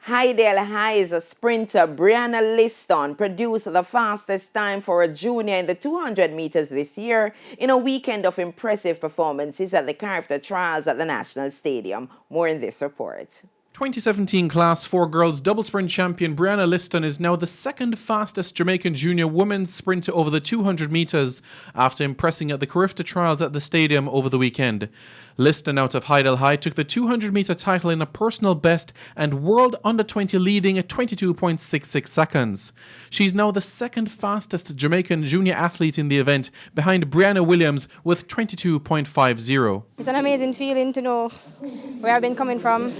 Highdale High's sprinter Brianna Lyston produced the fastest time for a junior in the 200 meters this year in a weekend of impressive performances at the character trials at the National Stadium. More in this report. 2017 Class 4 Girls Double Sprint champion Brianna Lyston is now the second fastest Jamaican junior women's sprinter over the 200 metres after impressing at the character trials at the stadium over the weekend. Lyston out of Highdale High took the 200 metre title in a personal best and World Under-20 leading at 22.66 seconds. She's now the second fastest Jamaican junior athlete in the event, behind Brianna Williams with 22.50. It's an amazing feeling to know where I've been coming from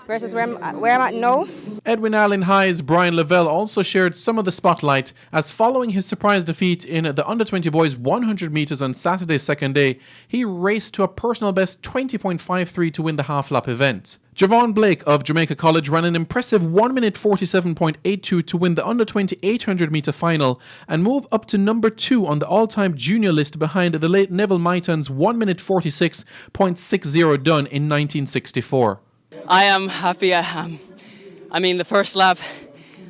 versus where I'm at now. Edwin Allen High's Brian Lavelle also shared some of the spotlight as following his surprise defeat in the Under-20 boys 100 metres on Saturday's second day, he raced to a personal best 20.53 to win the half-lap event. Javon Blake of Jamaica College ran an impressive 1 minute 47.82 to win the Under-20 800 metre final and move up to number 2 on the all-time junior list behind the late Neville Myton's 1 minute 46.60 done in 1964. I am happy. The first lap,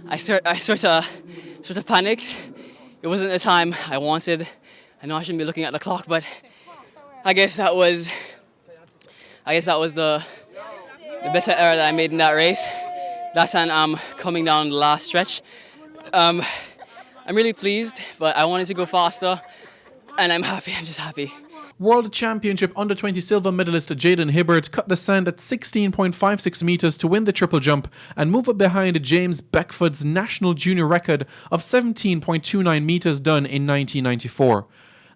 I sort of panicked. It wasn't the time I wanted. I know I shouldn't be looking at the clock, but I guess that was the better error that I made in that race. That's when I'm coming down the last stretch. I'm really pleased, but I wanted to go faster, and I'm happy. I'm just happy. World Championship Under-20 silver medalist Jaden Hibbert cut the sand at 16.56 metres to win the triple jump and move up behind James Beckford's national junior record of 17.29 metres done in 1994.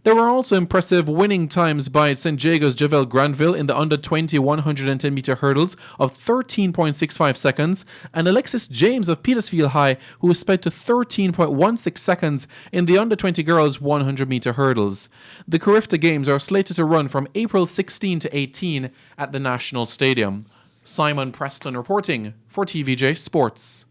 There were also impressive winning times by St. Jago's Javel Granville in the Under-20 110 metre hurdles of 13.65 seconds and Alexis James of Petersfield High, who sped to 13.16 seconds in the Under-20 girls 100 metre hurdles. The Carifta Games are slated to run from April 16 to 18 at the National Stadium. Simon Preston reporting for TVJ Sports.